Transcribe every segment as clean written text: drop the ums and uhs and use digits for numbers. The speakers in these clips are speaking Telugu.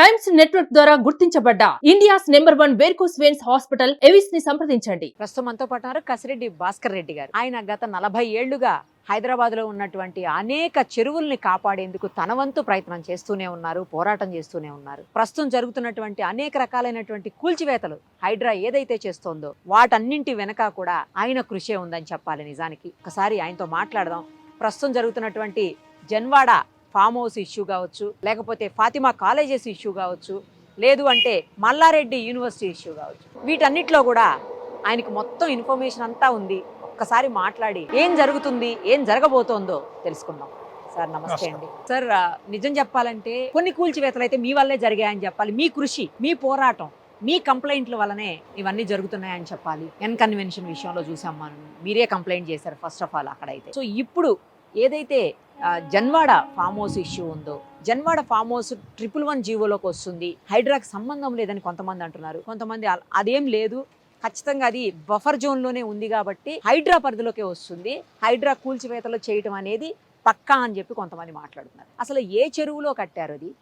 టైమ్స్ నెట్వర్క్ ద్వారా గుర్తించబడ్డ India's #1 varicose veins hospital Avis ని సంప్రదించండి. ప్రస్తుతం మనతో పాటు ఉన్నారు కసిరెడ్డి భాస్కర్ రెడ్డి గారు. ఆయన గత 40 ఏళ్లుగా హైదరాబాద్ లో ఉన్నటువంటి అనేక చెరువుల్ని కాపాడేందుకు తన వంతు ప్రయత్నం చేస్తూనే ఉన్నారు, పోరాటం చేస్తూనే ఉన్నారు. ప్రస్తుతం జరుగుతున్నటువంటి అనేక రకాలైనటువంటి కూల్చివేతలు హైడ్రా ఏదైతే చేస్తోందో వాటన్నింటి వెనక కూడా ఆయన కృషే ఉందని చెప్పాలి. నిజానికి ఒకసారి ఆయనతో మాట్లాడదాం. ప్రస్తుతం జరుగుతున్నటువంటి జన్వాడ ఫామ్ హౌస్ ఇష్యూ కావచ్చు, లేకపోతే ఫాతిమా కాలేజెస్ ఇష్యూ కావచ్చు, లేదు అంటే మల్లారెడ్డి యూనివర్సిటీ ఇష్యూ కావచ్చు, వీటన్నిటిలో కూడా ఆయనకు మొత్తం ఇన్ఫర్మేషన్ అంతా ఉంది. ఒక్కసారి మాట్లాడి ఏం జరుగుతుంది, ఏం జరగబోతోందో తెలుసుకుందాం. సార్ నమస్తే అండి. సార్ నిజం చెప్పాలంటే కొన్ని కూల్చివేతలు అయితే మీ వల్లే జరిగాయని చెప్పాలి. మీ కృషి, మీ పోరాటం, మీ కంప్లైంట్ల వల్లనే ఇవన్నీ జరుగుతున్నాయని చెప్పాలి. ఎన్ కన్వెన్షన్ విషయంలో చూసాం మనం, మీరే కంప్లైంట్ చేశారు ఫస్ట్ ఆఫ్ ఆల్ అక్కడైతే. సో ఇప్పుడు ఏదైతే జన్వాడ ఫామ్ హౌస్ ఇష్యూ ఉందో, జన్వాడ ఫామ్ హౌస్ 111 జీవోలోకి వస్తుంది, హైడ్రాకి సంబంధం లేదని కొంతమంది అంటున్నారు. కొంతమంది అదేం లేదు, ఖచ్చితంగా అది బఫర్ జోన్లోనే ఉంది కాబట్టి హైడ్రా పరిధిలోకే వస్తుంది, హైడ్రా కూల్చివేతలు చేయటం అనేది పక్కా అని చెప్పి కొంతమంది మాట్లాడుతున్నారు. అసలు ఏ చెరువులో కట్టారు? అది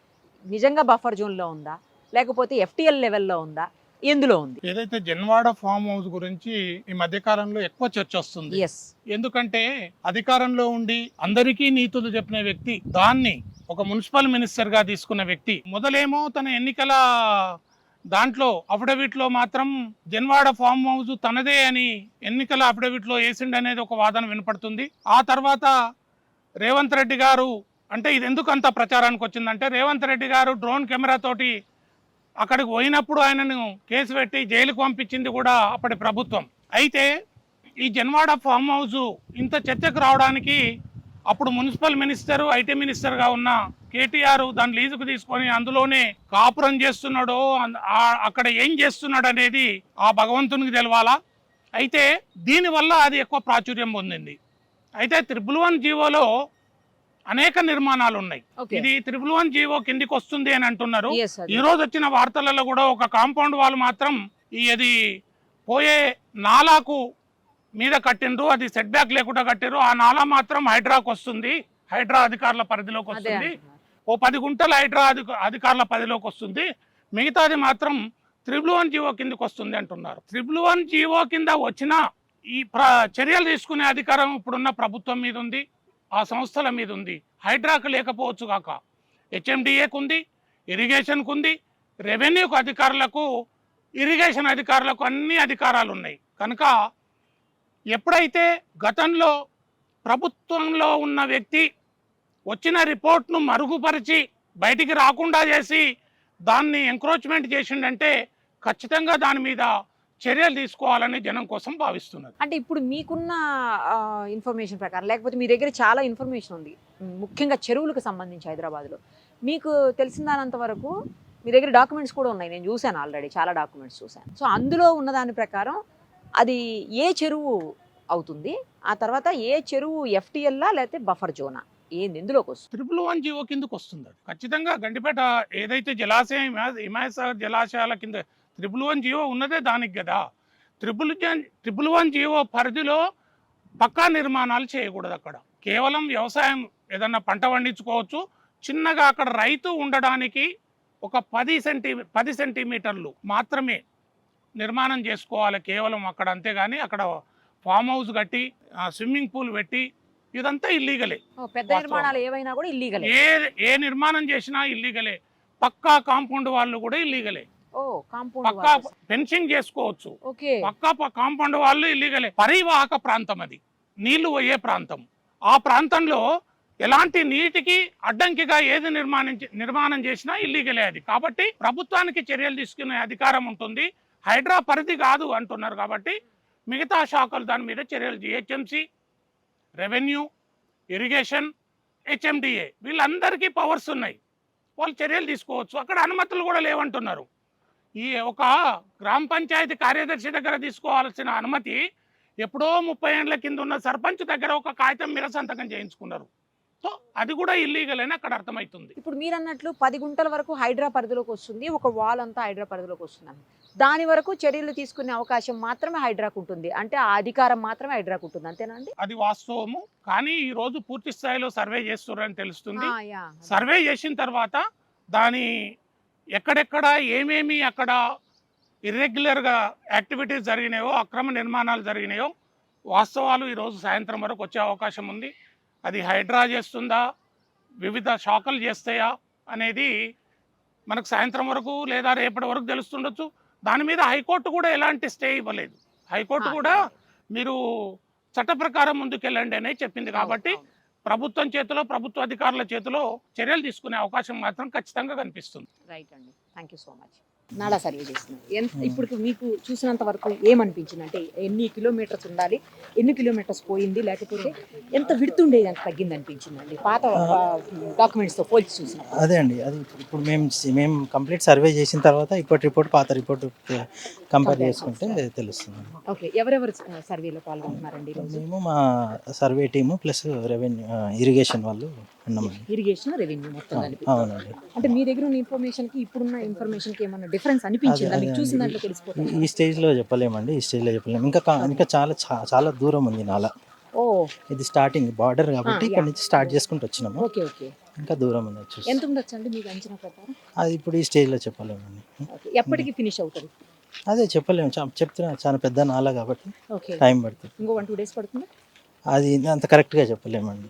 నిజంగా బఫర్ జోన్లో ఉందా, లేకపోతే FTL లెవెల్లో ఉందా, ఎందులో ఉంది? ఏదైతే జన్వాడ ఫామ్ హౌస్ గురించి ఈ మధ్య కాలంలో ఎక్కువ చర్చ వస్తుంది. ఎందుకంటే అధికారంలో ఉండి అందరికీ నీతులు చెప్పిన వ్యక్తి, దాన్ని ఒక మున్సిపల్ మినిస్టర్ గా తీసుకున్న వ్యక్తి, మొదలేమో తన ఎన్నికల దాంట్లో అఫిడవిట్ లో మాత్రం జన్వాడ ఫామ్ హౌస్ తనదే అని ఎన్నికల అఫిడవిట్ లో వేసిండు అనేది ఒక వాదన వినపడుతుంది. ఆ తర్వాత రేవంత్ రెడ్డి గారు, అంటే ఇది ఎందుకు అంత ప్రచారానికి వచ్చిందంటే, రేవంత్ రెడ్డి గారు డ్రోన్ కెమెరా తోటి అక్కడికి పోయినప్పుడు ఆయనను కేసు పెట్టి జైలుకు పంపించింది కూడా అప్పటి ప్రభుత్వం. అయితే ఈ జన్వాడ ఫామ్ హౌస్ ఇంత చర్చకు రావడానికి అప్పుడు మున్సిపల్ మినిస్టర్, IT మినిస్టర్గా ఉన్న KTR దాని లీజుకు తీసుకొని అందులోనే కాపురం చేస్తున్నాడో, అక్కడ ఏం చేస్తున్నాడు అనేది ఆ భగవంతునికి తెలవాలా. అయితే దీనివల్ల అది ఎక్కువ ప్రాచుర్యం పొందింది. అయితే 111 జీవోలో అనేక నిర్మాణాలు ఉన్నాయి. ఇది 111 జీవో కిందికి వస్తుంది అని అంటున్నారు. ఈ రోజు వచ్చిన వార్తలలో కూడా ఒక కాంపౌండ్ వాల్ మాత్రం ఇది పోయే నాలాకు మీద కట్టిండ్రు, అది సెట్ బ్యాక్ లేకుండా కట్టిరు. ఆ నాలా మాత్రం హైడ్రాకు వస్తుంది, హైడ్రా అధికారుల పరిధిలోకి వస్తుంది. ఓ 10 గుంటల హైడ్రా అధికారుల పరిధిలోకి వస్తుంది, మిగతాది మాత్రం 111 జీవో కిందకి వస్తుంది అంటున్నారు. 111 జీవో కింద వచ్చిన ఈ చర్యలు తీసుకునే అధికారం ఇప్పుడున్న ప్రభుత్వం మీద ఉంది, ఆ సంస్థల మీద ఉంది. హైడ్రాకు లేకపోవచ్చు కాక HMDAకు ఉంది, ఇరిగేషన్కు ఉంది, రెవెన్యూకు అధికారులకు, ఇరిగేషన్ అధికారులకు అన్ని అధికారాలు ఉన్నాయి. కనుక ఎప్పుడైతే గతంలో ప్రభుత్వంలో ఉన్న వ్యక్తి వచ్చిన రిపోర్ట్ను మరుగుపరిచి బయటికి రాకుండా చేసి దాన్ని ఎంక్రోచ్మెంట్ చేసిండంటే ఖచ్చితంగా దాని మీద చర్యలు తీసుకోవాలని జనం కోసం భావిస్తున్నారు. అంటే ఇప్పుడు మీకున్న ఇన్ఫర్మేషన్ ప్రకారం, లేకపోతే మీ దగ్గర చాలా ఇన్ఫర్మేషన్ ఉంది ముఖ్యంగా చెరువులకు సంబంధించి హైదరాబాద్లో, మీకు తెలిసినంత వరకు మీ దగ్గర డాక్యుమెంట్స్ కూడా ఉన్నాయి. నేను చూశాను, ఆల్రెడీ చాలా డాక్యుమెంట్స్ చూశాను. సో అందులో ఉన్నదాని ప్రకారం అది ఏ చెరువు అవుతుంది, ఆ తర్వాత ఏ చెరువు FTLలా లేకపోతే బఫర్ జోనా, ఏంది ఎందులోకి వస్తుంది? 111 జీవో కిందకు వస్తుంది. అది ఖచ్చితంగా గండిపేట ఏదైతే జలాశయం హిమాయసాగర్ జలాశయాల కింద 111 జీవో ఉన్నదే దానికి కదా. 111 జీవో పరిధిలో పక్కా నిర్మాణాలు చేయకూడదు. అక్కడ కేవలం వ్యవసాయం ఏదన్నా పంట పండించుకోవచ్చు. చిన్నగా అక్కడ రైతు ఉండడానికి ఒక 10 సెంటీమీటర్లు మాత్రమే నిర్మాణం చేసుకోవాలి కేవలం అక్కడ, అంతేగాని అక్కడ ఫామ్ హౌస్ కట్టి స్విమ్మింగ్ పూల్ పెట్టి ఇదంతా ఇల్లీగలే. పెద్ద నిర్మాణాలు ఏవైనా కూడా ఇల్లీగలే, ఏ నిర్మాణం చేసినా ఇల్లీగలే. పక్కా కాంపౌండ్ వాళ్ళు కూడా ఇల్లీగలే. పక్కా ఫెన్సింగ్ చేసుకోవచ్చు, పక్కా కాంపౌండ్ వాళ్ళు ఇల్లీగలే. పరివాహక ప్రాంతం, అది నీళ్లు పోయే ప్రాంతం. ఆ ప్రాంతంలో ఎలాంటి నీటికి అడ్డంకిగా ఏది నిర్మాణం చేసినా ఇల్లీగలే అది. కాబట్టి ప్రభుత్వానికి చర్యలు తీసుకునే అధికారం ఉంటుంది. హైడ్రా పరిధి కాదు అంటున్నారు కాబట్టి మిగతా శాఖలు దాని మీద చర్యలు, GHMC, రెవెన్యూ, ఇరిగేషన్, HMDA వీళ్ళందరికీ పవర్స్ ఉన్నాయి, వాళ్ళు చర్యలు తీసుకోవచ్చు. అక్కడ అనుమతులు కూడా లేవంటున్నారు. ఈ ఒక గ్రామ పంచాయతీ కార్యదర్శి దగ్గర తీసుకోవాల్సిన అనుమతి ఎప్పుడో 30 ఏళ్ల కింద ఉన్న సర్పంచ్ దగ్గర ఒక కాగితం మీద సంతకం చేయించుకున్నారు. సో అది కూడా ఇల్లీగల్ అని అక్కడ అర్థమవుతుంది. ఇప్పుడు మీరు అన్నట్లు 10 గుంటల వరకు హైడ్రా పరిధిలోకి వస్తుంది, ఒక వాల్ అంతా హైడ్రా పరిధిలోకి వస్తుంది. దాని వరకు చర్యలు తీసుకునే అవకాశం మాత్రమే హైడ్రాకు ఉంటుంది, అంటే ఆ అధికారం మాత్రమే హైడ్రాకు ఉంటుంది, అంతేనండి? అది వాస్తవము. కానీ ఈ రోజు పూర్తి స్థాయిలో సర్వే చేస్తున్నారని తెలుస్తుంది. సర్వే చేసిన తర్వాత దాని ఎక్కడెక్కడ ఏమేమి అక్కడ ఇర్రెగ్యులర్గా యాక్టివిటీస్ జరిగినాయో, అక్రమ నిర్మాణాలు జరిగినాయో వాస్తవాలు ఈరోజు సాయంత్రం వరకు వచ్చే అవకాశం ఉంది. అది హైడ్రా చేస్తుందా, వివిధ శాఖలు చేస్తాయా అనేది మనకు సాయంత్రం వరకు లేదా రేపటి వరకు తెలుస్తుండొచ్చు. దాని మీద హైకోర్టు కూడా ఎలాంటి స్టే ఇవ్వలేదు. హైకోర్టు కూడా మీరు చట్ట ప్రకారం ముందుకెళ్ళండి అనే చెప్పింది. కాబట్టి ప్రభుత్వం చేతిలో, ప్రభుత్వ అధికారుల చేతిలో చర్యలు తీసుకునే అవకాశం మాత్రం ఖచ్చితంగా కనిపిస్తుంది. రైట్ అండి, థ్యాంక్ యూ సో మచ్. నాలా సర్వే చేస్తున్నారు. ఇప్పుడు మీకు చూసినంత వరకు ఏమనిపించింది అంటే ఎన్ని కిలోమీటర్స్ ఉండాలి, ఎన్ని కిలోమీటర్స్ పోయింది, లేకపోతే ఎంత విడుతుండేది అంత తగ్గింది అనిపించిందండి పాత డాక్యుమెంట్స్తో పోల్చి చూసినప్పుడు? అదే అండి, అది ఇప్పుడు మేము కంప్లీట్ సర్వే చేసిన తర్వాత ఇప్పటి రిపోర్ట్ పాత రిపోర్ట్ కంపేర్ చేసుకుంటే తెలుస్తుంది. ఓకే, ఎవరెవరు సర్వేలో పాల్గొంటున్నారండి ఈరోజు? మేము మా survey team plus revenue irrigation వాళ్ళు ఉన్నామండి. ఇరిగేషన్, రెవెన్యూ మొత్తం కలిపి. అవునండి. అంటే మీ దగ్గర ఉన్న ఇన్ఫర్మేషన్కి ఇప్పుడున్న ఇన్ఫర్మేషన్కి ఏమన్నా డిఫరెన్స్ అనిపించిందా? మీకు చూసిన దాంట్లో తెలిసిపోతుంది. ఈ స్టేజ్లో చెప్పలేమండి, ఈ స్టేజ్లో చెప్పలేము. ఇంకా చాలా దూరం ఉంది నాలా. ఓ, ఇది స్టార్టింగ్ బార్డర్ కాబట్టి ఇక్కడ నుంచి స్టార్ట్ చేసుకుంటూ వచ్చినాము. ఓకే ఓకే, ఇంకా దూరం ఉంది వచ్చేసి. ఎంత ఉండొచ్చు అండి మీకు అంచనా ప్రకారం? అది ఇప్పుడు ఈ స్టేజ్లో చెప్పలేమండి. ఎప్పటికి ఫినిష్ అవుతుంది? అదే చెప్పలేము, చెప్తున్నా చాలా పెద్ద నాలా కాబట్టి ఓకే, టైం పడుతుంది. ఇంకో 1-2 డేస్ పడుతుంది. అది అంత కరెక్ట్గా చెప్పలేమండి.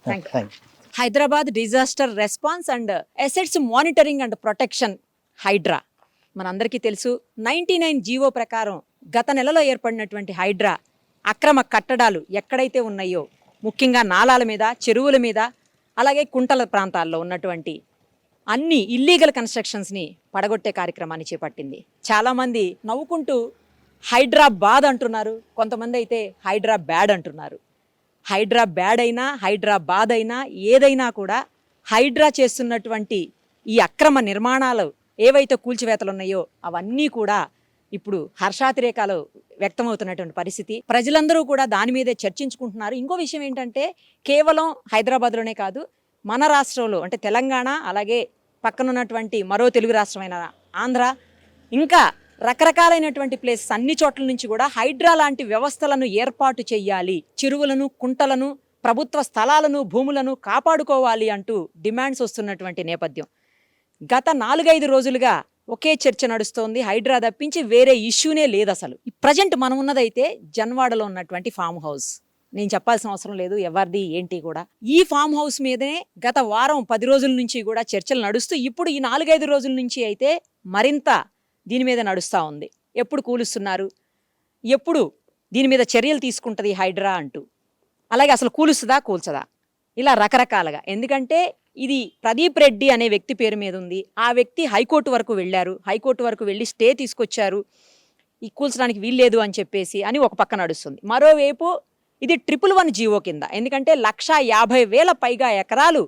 Thank you. Thank you. Hyderabad disaster response and assets monitoring and protection HYDRAA మనందరికీ తెలుసు. 99 జీవో ప్రకారం గత నెలలో ఏర్పడినటువంటి హైడ్రా అక్రమ కట్టడాలు ఎక్కడైతే ఉన్నాయో, ముఖ్యంగా నాలాల మీద, చెరువుల మీద, అలాగే కుంటల ప్రాంతాల్లో ఉన్నటువంటి అన్ని ఇల్లీగల్ కన్స్ట్రక్షన్స్ని పడగొట్టే కార్యక్రమాన్ని చేపట్టింది. చాలామంది నవ్వుకుంటూ హైడ్రా బాద్ అంటున్నారు, కొంతమంది అయితే హైడ్రా బ్యాడ్ అంటున్నారు. హైడ్రా బ్యాడ్ అయినా, హైడ్రా బాద్ అయినా, ఏదైనా కూడా హైడ్రా చేస్తున్నటువంటి ఈ అక్రమ నిర్మాణాలు ఏవైతే కూల్చివేతలు ఉన్నాయో అవన్నీ కూడా ఇప్పుడు హర్షాతిరేకాలు వ్యక్తమవుతున్నటువంటి పరిస్థితి. ప్రజలందరూ కూడా దాని మీదే చర్చించుకుంటున్నారు. ఇంకో విషయం ఏంటంటే కేవలం హైదరాబాద్లోనే కాదు, మన రాష్ట్రంలో అంటే తెలంగాణ, అలాగే పక్కనున్నటువంటి మరో తెలుగు రాష్ట్రమైన ఆంధ్ర, ఇంకా రకరకాలైనటువంటి ప్లేసెస్ అన్ని చోట్ల నుంచి కూడా హైడ్రా లాంటి వ్యవస్థలను ఏర్పాటు చేయాలి, చెరువులను, కుంటలను, ప్రభుత్వ స్థలాలను, భూములను కాపాడుకోవాలి అంటూ డిమాండ్స్ వస్తున్నటువంటి నేపథ్యం. గత 4-5 రోజులుగా ఒకే చర్చ నడుస్తోంది. హైడ్రా తప్పించి వేరే ఇష్యూనే లేదు అసలు. ప్రజెంట్ మనం ఉన్నదైతే జన్వాడలో ఉన్నటువంటి ఫామ్ హౌస్. నేను చెప్పాల్సిన అవసరం లేదు ఎవరిది ఏంటి కూడా. ఈ ఫామ్ హౌస్ మీదనే గత వారం 10 రోజుల నుంచి కూడా చర్చలు నడుస్తూ, ఇప్పుడు ఈ 4-5 రోజుల నుంచి అయితే మరింత దీని మీద నడుస్తూ ఉంది. ఎప్పుడు కూలుస్తున్నారు, ఎప్పుడు దీని మీద చర్యలు తీసుకుంటుంది హైడ్రా అంటూ, అలాగే అసలు కూలుస్తుందా కూల్చదా, ఇలా రకరకాలుగా. ఎందుకంటే ఇది ప్రదీప్ రెడ్డి అనే వ్యక్తి పేరు మీద ఉంది. ఆ వ్యక్తి హైకోర్టు వరకు వెళ్ళారు, హైకోర్టు వరకు వెళ్ళి స్టే తీసుకొచ్చారు, ఈ కూల్చడానికి వీల్లేదు అని చెప్పేసి అని ఒక పక్క నడుస్తుంది. మరోవైపు ఇది 111 జీవో కింద, ఎందుకంటే 150,000 పైగా ఎకరాలు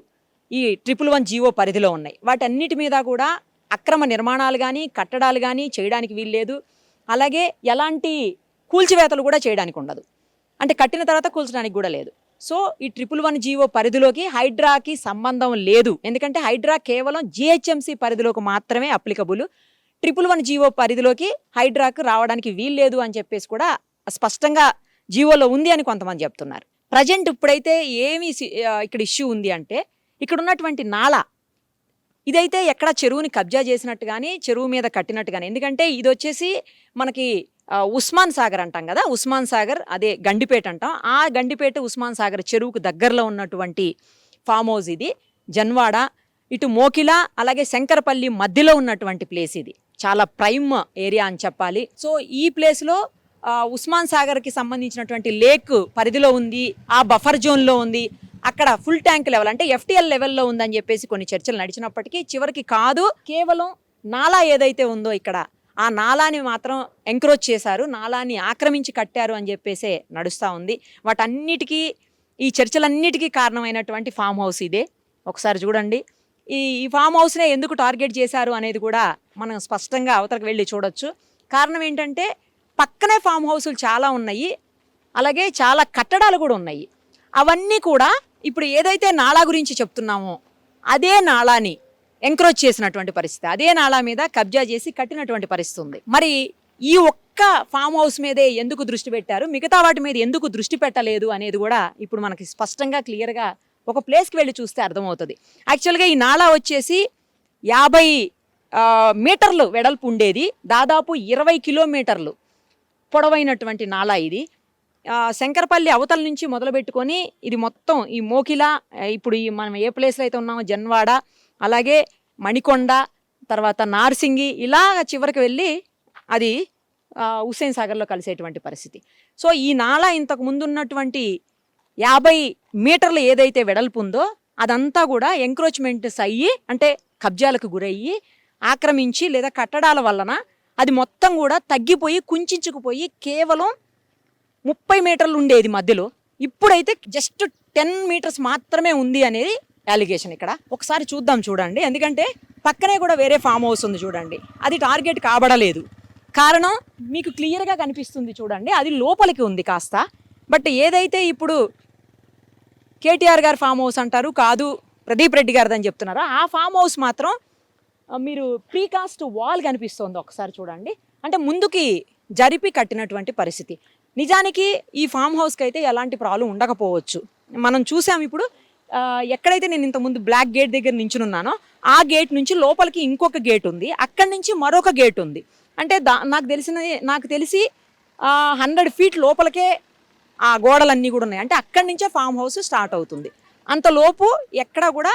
ఈ 111 జీవో పరిధిలో ఉన్నాయి. వాటన్నిటి మీద కూడా అక్రమ నిర్మాణాలు కానీ, కట్టడాలు కానీ చేయడానికి వీల్లేదు. అలాగే ఎలాంటి కూల్చివేతలు కూడా చేయడానికి ఉండదు, అంటే కట్టిన తర్వాత కూల్చడానికి కూడా లేదు. సో ఈ 111 జీవో పరిధిలోకి హైడ్రాకి సంబంధం లేదు. ఎందుకంటే హైడ్రా కేవలం జిహెచ్ఎంసీ పరిధిలోకి మాత్రమే అప్లికబుల్. 111 జీవో పరిధిలోకి హైడ్రాకు రావడానికి వీల్లేదు అని చెప్పేసి కూడా స్పష్టంగా జీవోలో ఉంది అని కొంతమంది చెప్తున్నారు. ప్రజెంట్ ఇప్పుడైతే ఏమి ఇక్కడ ఇష్యూ ఉంది అంటే, ఇక్కడ ఉన్నటువంటి నాలా ఇదైతే ఎక్కడ చెరువుని కబ్జా చేసినట్టు కానీ, చెరువు మీద కట్టినట్టు కానీ, ఎందుకంటే ఇది వచ్చేసి మనకి ఉస్మాన్ సాగర్ అంటాం కదా, ఉస్మాన్ సాగర్ అదే గండిపేట అంటాం. ఆ గండిపేట ఉస్మాన్ సాగర్ చెరువుకు దగ్గరలో ఉన్నటువంటి ఫామ్ హౌస్ ఇది. జన్వాడ, ఇటు మోకిలా, అలాగే శంకరపల్లి మధ్యలో ఉన్నటువంటి ప్లేస్ ఇది. చాలా ప్రైమ్ ఏరియా అని చెప్పాలి. సో ఈ ప్లేస్లో ఉస్మాన్ సాగర్కి సంబంధించినటువంటి లేక్ పరిధిలో ఉంది, ఆ బఫర్ జోన్లో ఉంది. అక్కడ ఫుల్ ట్యాంక్ లెవెల్ అంటే FTL లెవెల్లో ఉందని చెప్పేసి కొన్ని చర్చలు నడిచినప్పటికీ చివరికి కాదు, కేవలం నాలా ఏదైతే ఉందో ఇక్కడ ఆ నాలాని మాత్రం ఎంక్రోచ్ చేశారు, నాలాని ఆక్రమించి కట్టారు అని చెప్పేసే నడుస్తూ ఉంది. వాటన్నిటికీ, ఈ చర్చలన్నిటికీ కారణమైనటువంటి ఫామ్ హౌస్ ఇదే. ఒకసారి చూడండి, ఈ ఫామ్ హౌస్నే ఎందుకు టార్గెట్ చేశారు అనేది కూడా మనం స్పష్టంగా అవతలకు వెళ్ళి చూడొచ్చు. కారణం ఏంటంటే పక్కనే ఫామ్ హౌసులు చాలా ఉన్నాయి, అలాగే చాలా కట్టడాలు కూడా ఉన్నాయి. అవన్నీ కూడా ఇప్పుడు ఏదైతే నాలా గురించి చెప్తున్నామో అదే నాలాని ఎంక్రోచ్ చేసినటువంటి పరిస్థితి, అదే నాలా మీద కబ్జా చేసి కట్టినటువంటి పరిస్థితి ఉంది. మరి ఈ ఒక్క ఫామ్ హౌస్ మీదే ఎందుకు దృష్టి పెట్టారు, మిగతా వాటి మీద ఎందుకు దృష్టి పెట్టలేదు అనేది కూడా ఇప్పుడు మనకి స్పష్టంగా క్లియర్గా ఒక ప్లేస్కి వెళ్ళి చూస్తే అర్థమవుతుంది. యాక్చువల్గా ఈ నాలా వచ్చేసి 50 మీటర్లు వెడల్పు ఉండేది, దాదాపు 20 కిలోమీటర్లు పొడవైనటువంటి నాలా ఇది. శంకరపల్లి అవతల నుంచి మొదలుపెట్టుకొని ఇది మొత్తం ఈ మోకిల, ఇప్పుడు ఈ మనం ఏ ప్లేస్లో అయితే ఉన్నామో జన్వాడ, అలాగే మణికొండ, తర్వాత నార్సింగి, ఇలా చివరికి వెళ్ళి అది హుస్సేన్ సాగర్లో కలిసేటువంటి పరిస్థితి. సో ఈ నాలా ఇంతకు ముందు ఉన్నటువంటి 50 మీటర్లు ఏదైతే వెడల్పు ఉందో అదంతా కూడా ఎంక్రోచ్మెంట్స్ అయ్యి, అంటే కబ్జాలకు గురయ్యి, ఆక్రమించి లేదా కట్టడాల వలన అది మొత్తం కూడా తగ్గిపోయి కుంచుకుపోయి కేవలం 30 మీటర్లు ఉండేది మధ్యలో, ఇప్పుడైతే జస్ట్ 10 మీటర్స్ మాత్రమే ఉంది అనేది అలిగేషన్. ఇక్కడ ఒకసారి చూడండి, ఎందుకంటే పక్కనే కూడా వేరే ఫామ్ హౌస్ ఉంది చూడండి, అది టార్గెట్ కాబడలేదు. కారణం మీకు క్లియర్గా కనిపిస్తుంది చూడండి, అది లోపలికి ఉంది కాస్త. బట్ ఏదైతే ఇప్పుడు కేటీఆర్ గారు ఫామ్ హౌస్ అంటారు, కాదు ప్రదీప్ రెడ్డి గారిది అని చెప్తున్నారు, ఆ ఫామ్ హౌస్ మాత్రం మీరు ప్రీకాస్ట్ వాల్ కనిపిస్తుంది ఒకసారి చూడండి, అంటే ముందుకి జరిపి కట్టినటువంటి పరిస్థితి. నిజానికి ఈ ఫామ్ హౌస్కి అయితే ఎలాంటి ప్రాబ్లం ఉండకపోవచ్చు. మనం చూసాం ఇప్పుడు ఎక్కడైతే నేను ఇంతకుముందు బ్లాక్ గేట్ దగ్గర నించునున్నానో ఆ గేట్ నుంచి లోపలికి ఇంకొక గేట్ ఉంది, అక్కడి నుంచి మరొక గేట్ ఉంది. అంటే నాకు తెలిసి 100 ఫీట్ లోపలికే ఆ గోడలన్నీ కూడా ఉన్నాయి. అంటే అక్కడి నుంచే ఫామ్ హౌస్ స్టార్ట్ అవుతుంది. అంతలోపు ఎక్కడ కూడా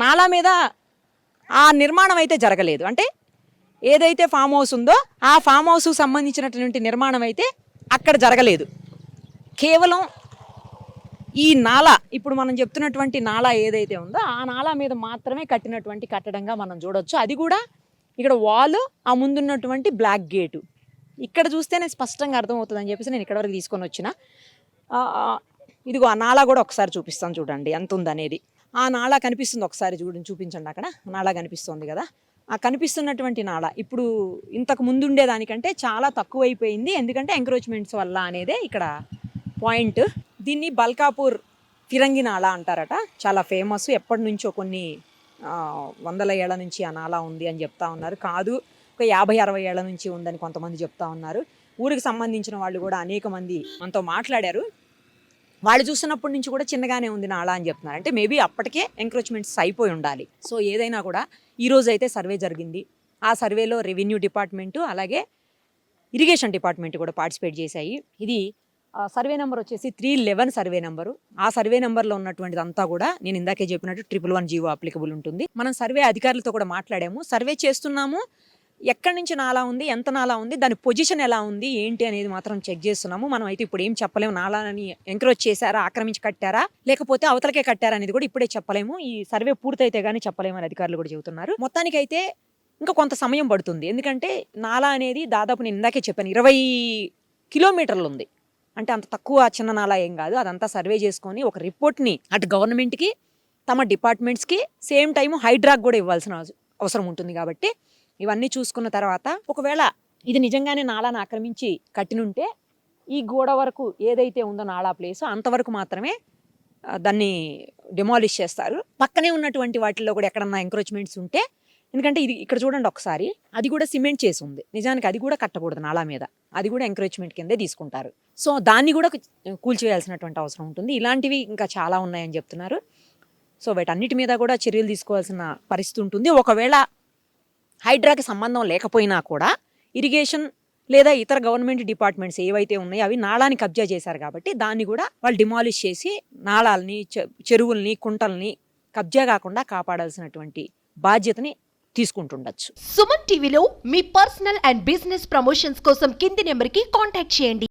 నాలా మీద ఆ నిర్మాణం అయితే జరగలేదు. అంటే ఏదైతే ఫామ్ హౌస్ ఉందో ఆ ఫామ్ హౌస్ సంబంధించినటువంటి నిర్మాణం అయితే అక్కడ జరగలేదు. కేవలం ఈ నాలా, ఇప్పుడు మనం చెప్తున్నటువంటి నాలా ఏదైతే ఉందో ఆ నాలా మీద మాత్రమే కట్టినటువంటి కట్టడంగా మనం చూడొచ్చు. అది కూడా ఇక్కడ వాల్, ఆ ముందున్నటువంటి బ్లాక్ గేటు ఇక్కడ చూస్తేనే స్పష్టంగా అర్థమవుతుంది అని చెప్పేసి నేను ఇక్కడ వరకు తీసుకొని వచ్చిన. ఇదిగో ఆ నాలా కూడా ఒకసారి చూపిస్తాను చూడండి ఎంత ఉందనేది. ఆ నాలా కనిపిస్తుంది, ఒకసారి చూపించండి. అక్కడ నాలా కనిపిస్తుంది కదా, ఆ కనిపిస్తున్నటువంటి నాలా ఇప్పుడు ఇంతకు ముందు ఉండేదానికంటే చాలా తక్కువైపోయింది. ఎందుకంటే ఎంక్రోచ్మెంట్స్ వల్ల అనేదే ఇక్కడ పాయింట్. దీన్ని బల్కాపూర్ ఫిరంగి నాలా అంటారట, చాలా ఫేమస్. ఎప్పటి నుంచో కొన్ని వందల ఏళ్ల నుంచి ఆ నాలా ఉంది అని చెప్తా ఉన్నారు. కాదు, ఒక 50-60 ఏళ్ల నుంచి ఉందని కొంతమంది చెప్తా ఉన్నారు. ఊరికి సంబంధించిన వాళ్ళు కూడా అనేక మంది మనతో మాట్లాడారు. వాళ్ళు చూస్తున్నప్పటి నుంచి కూడా చిన్నగానే ఉంది నాలా అని చెప్తున్నారు. అంటే మేబీ అప్పటికే ఎంక్రోచ్మెంట్స్ అయిపోయి ఉండాలి. సో ఏదైనా కూడా ఈరోజు అయితే సర్వే జరిగింది. ఆ సర్వేలో రెవెన్యూ డిపార్ట్మెంటు అలాగే ఇరిగేషన్ డిపార్ట్మెంట్ కూడా పార్టిసిపేట్ చేశాయి. ఇది సర్వే నెంబర్ వచ్చేసి 311 సర్వే నెంబరు. ఆ సర్వే నెంబర్లో ఉన్నటువంటిది అంతా కూడా నేను ఇందాకే చెప్పినట్టు 111 జీవో అప్లికబుల్ ఉంటుంది. మనం సర్వే అధికారులతో కూడా మాట్లాడాము, సర్వే చేస్తున్నాము, ఎక్కడి నుంచి నాలా ఉంది, ఎంత నాలా ఉంది, దాని పొజిషన్ ఎలా ఉంది ఏంటి అనేది మాత్రం చెక్ చేస్తున్నాము. మనం అయితే ఇప్పుడు ఏం చెప్పలేము, నాలాని ఎంక్రోచ్ చేశారా, ఆక్రమించి కట్టారా, లేకపోతే అవతలకే కట్టారా అనేది కూడా ఇప్పుడే చెప్పలేము. ఈ సర్వే పూర్తయితే కానీ చెప్పలేము అని అధికారులు కూడా చెబుతున్నారు. మొత్తానికైతే ఇంకా కొంత సమయం పడుతుంది. ఎందుకంటే నాలా అనేది దాదాపు నేను ఇందాకే చెప్పాను 20 కిలోమీటర్లు ఉంది. అంటే అంత తక్కువ చిన్న నాలా ఏం కాదు. అదంతా సర్వే చేసుకొని ఒక రిపోర్ట్ని అటు గవర్నమెంట్కి, తమ డిపార్ట్మెంట్స్కి, సేమ్ టైం హైడ్రాక్ కూడా ఇవ్వాల్సిన అవసరం ఉంటుంది. కాబట్టి ఇవన్నీ చూసుకున్న తర్వాత ఒకవేళ ఇది నిజంగానే నాలాను ఆక్రమించి కట్టినుంటే ఈ గోడ వరకు ఏదైతే ఉందో నాలా ప్లేస్ అంతవరకు మాత్రమే దాన్ని డెమాలిష్ చేస్తారు. పక్కనే ఉన్నటువంటి వాటిల్లో కూడా ఎక్కడన్నా ఎంక్రోచ్మెంట్స్ ఉంటే, ఎందుకంటే ఇది ఇక్కడ చూడండి ఒకసారి, అది కూడా సిమెంట్ చేసి ఉంది. నిజానికి అది కూడా కట్టకూడదు నాలా మీద, అది కూడా ఎంక్రోచ్మెంట్ కిందే తీసుకుంటారు. సో దాన్ని కూడా కూల్చివేయాల్సినటువంటి అవసరం ఉంటుంది. ఇలాంటివి ఇంకా చాలా ఉన్నాయని చెప్తున్నారు. సో వీటన్నిటి మీద కూడా చర్యలు తీసుకోవాల్సిన పరిస్థితి ఉంటుంది. ఒకవేళ హైడ్రాకి సంబంధం లేకపోయినా కూడా ఇరిగేషన్ లేదా ఇతర గవర్నమెంట్ డిపార్ట్మెంట్స్ ఏవైతే ఉన్నాయో అవి నాళాన్ని కబ్జా చేశారు కాబట్టి దాన్ని కూడా వాళ్ళు డిమాలిష్ చేసి నాళాలని, చెరువుల్ని, కుంటల్ని కబ్జా కాకుండా కాపాడాల్సినటువంటి బాధ్యతని తీసుకుంటుండొచ్చు. సుమన్ టీవీలో మీ పర్సనల్ అండ్ బిజినెస్ ప్రమోషన్స్ కోసం కింది నెంబర్కి కాంటాక్ట్ చేయండి.